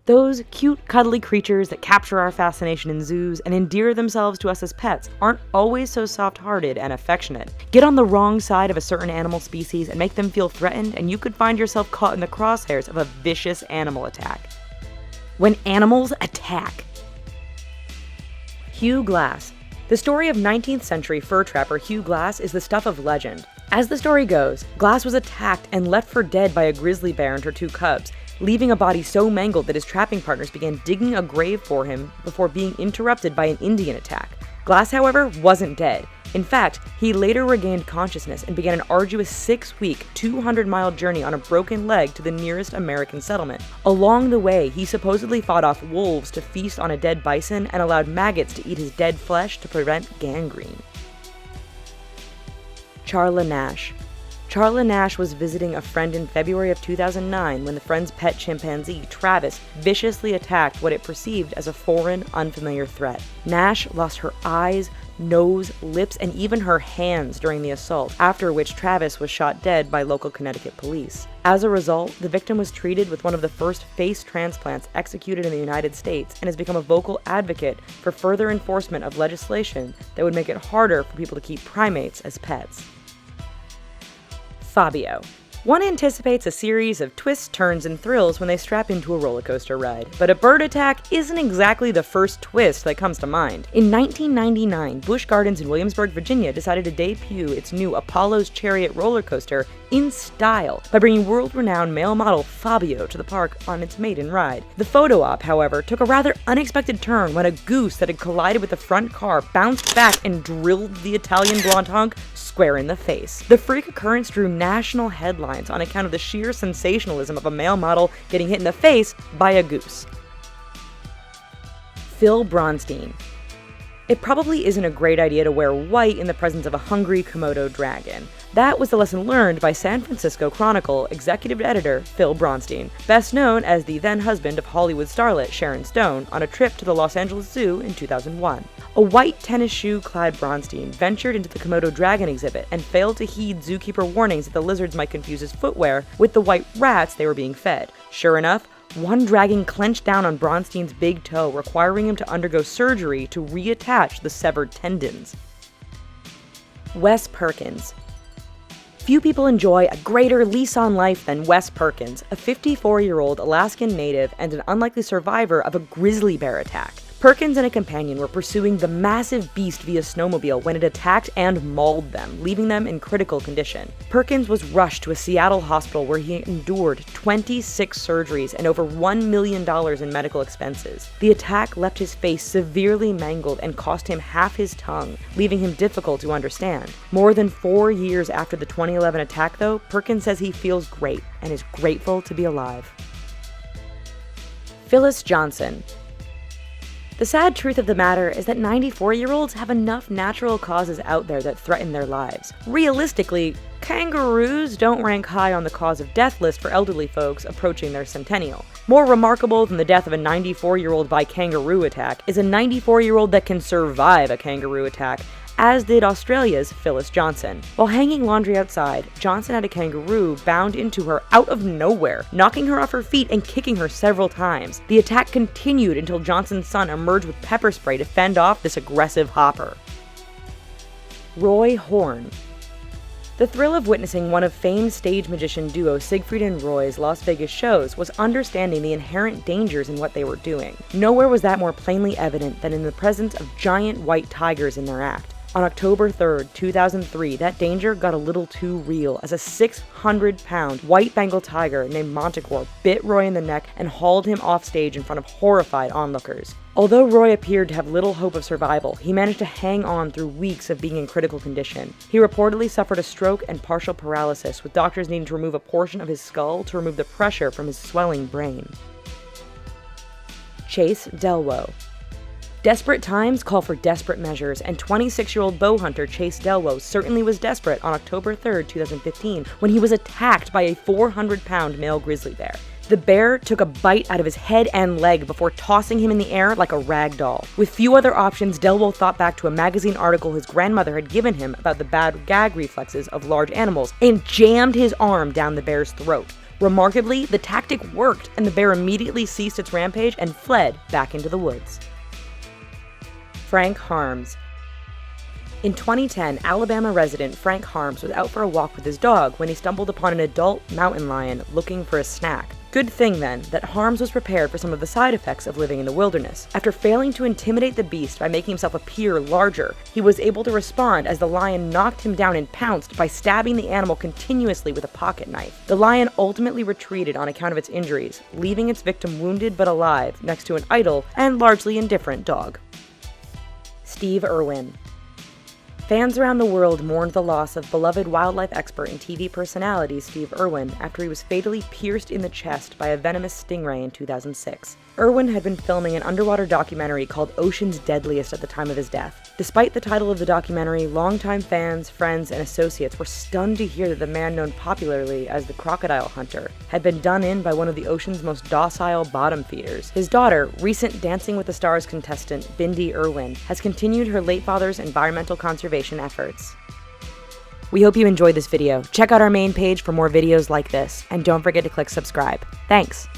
Those cute, cuddly creatures that capture our fascination in zoos and endear themselves to us as pets aren't always so soft-hearted and affectionate. Get on the wrong side of a certain animal species and make them feel threatened, and you could find yourself caught in the crosshairs of a vicious animal attack. When animals attack. Hugh Glass. The story of 19th century fur trapper Hugh Glass is the stuff of legend. As the story goes, Glass was attacked and left for dead by a grizzly bear and her 2 cubs, leaving a body so mangled that his trapping partners began digging a grave for him before being interrupted by an Indian attack. Glass, however, wasn't dead. In fact, he later regained consciousness and began an arduous 6-week, 200-mile journey on a broken leg to the nearest American settlement. Along the way, he supposedly fought off wolves to feast on a dead bison and allowed maggots to eat his dead flesh to prevent gangrene. Charla Nash. Charla Nash was visiting a friend in February of 2009 when the friend's pet chimpanzee, Travis, viciously attacked what it perceived as a foreign, unfamiliar threat. Nash lost her eyes, nose, lips, and even her hands during the assault, after which Travis was shot dead by local Connecticut police. As a result, the victim was treated with one of the first face transplants executed in the United States and has become a vocal advocate for further enforcement of legislation that would make it harder for people to keep primates as pets. Fabio. One anticipates a series of twists, turns, and thrills when they strap into a roller coaster ride, but a bird attack isn't exactly the first twist that comes to mind. In 1999, Busch Gardens in Williamsburg, Virginia decided to debut its new Apollo's Chariot roller coaster in style by bringing world-renowned male model Fabio to the park on its maiden ride. The photo op, however, took a rather unexpected turn when a goose that had collided with the front car bounced back and drilled the Italian blonde hunk square in the face. The freak occurrence drew national headlines on account of the sheer sensationalism of a male model getting hit in the face by a goose. Phil Bronstein. It probably isn't a great idea to wear white in the presence of a hungry Komodo dragon. That was the lesson learned by San Francisco Chronicle executive editor Phil Bronstein, best known as the then husband of Hollywood starlet Sharon Stone, on a trip to the Los Angeles Zoo in 2001. A white tennis shoe-clad Bronstein ventured into the Komodo dragon exhibit and failed to heed zookeeper warnings that the lizards might confuse his footwear with the white rats they were being fed. Sure enough, one dragon clenched down on Bronstein's big toe, requiring him to undergo surgery to reattach the severed tendons. Wes Perkins. Few people enjoy a greater lease on life than Wes Perkins, a 54-year-old Alaskan native and an unlikely survivor of a grizzly bear attack. Perkins and a companion were pursuing the massive beast via snowmobile when it attacked and mauled them, leaving them in critical condition. Perkins was rushed to a Seattle hospital where he endured 26 surgeries and over $1 million in medical expenses. The attack left his face severely mangled and cost him half his tongue, leaving him difficult to understand. More than 4 years after the 2011 attack, though, Perkins says he feels great and is grateful to be alive. Phyllis Johnson. The sad truth of the matter is that 94-year-olds have enough natural causes out there that threaten their lives. Realistically, kangaroos don't rank high on the cause of death list for elderly folks approaching their centennial. More remarkable than the death of a 94-year-old by kangaroo attack is a 94-year-old that can survive a kangaroo attack, as did Australia's Phyllis Johnson. While hanging laundry outside, Johnson had a kangaroo bound into her out of nowhere, knocking her off her feet and kicking her several times. The attack continued until Johnson's son emerged with pepper spray to fend off this aggressive hopper. Roy Horn. The thrill of witnessing one of famed stage magician duo Siegfried and Roy's Las Vegas shows was understanding the inherent dangers in what they were doing. Nowhere was that more plainly evident than in the presence of giant white tigers in their act. On October 3rd, 2003, that danger got a little too real as a 600-pound white Bengal tiger named Montecore bit Roy in the neck and hauled him off stage in front of horrified onlookers. Although Roy appeared to have little hope of survival, he managed to hang on through weeks of being in critical condition. He reportedly suffered a stroke and partial paralysis, with doctors needing to remove a portion of his skull to remove the pressure from his swelling brain. Chase Delwo. Desperate times call for desperate measures, and 26-year-old bow hunter Chase Delwo certainly was desperate on October 3rd, 2015, when he was attacked by a 400-pound male grizzly bear. The bear took a bite out of his head and leg before tossing him in the air like a rag doll. With few other options, Delwell thought back to a magazine article his grandmother had given him about the bad gag reflexes of large animals and jammed his arm down the bear's throat. Remarkably, the tactic worked, and the bear immediately ceased its rampage and fled back into the woods. Frank Harms. In 2010, Alabama resident Frank Harms was out for a walk with his dog when he stumbled upon an adult mountain lion looking for a snack. Good thing, then, that Harms was prepared for some of the side effects of living in the wilderness. After failing to intimidate the beast by making himself appear larger, he was able to respond as the lion knocked him down and pounced by stabbing the animal continuously with a pocket knife. The lion ultimately retreated on account of its injuries, leaving its victim wounded but alive next to an idle and largely indifferent dog. Steve Irwin. Fans around the world mourned the loss of beloved wildlife expert and TV personality Steve Irwin after he was fatally pierced in the chest by a venomous stingray in 2006. Irwin had been filming an underwater documentary called Ocean's Deadliest at the time of his death. Despite the title of the documentary, longtime fans, friends, and associates were stunned to hear that the man known popularly as the Crocodile Hunter had been done in by one of the ocean's most docile bottom feeders. His daughter, recent Dancing with the Stars contestant Bindi Irwin, has continued her late father's environmental conservation efforts. We hope you enjoyed this video. Check out our main page for more videos like this, and don't forget to click subscribe. Thanks!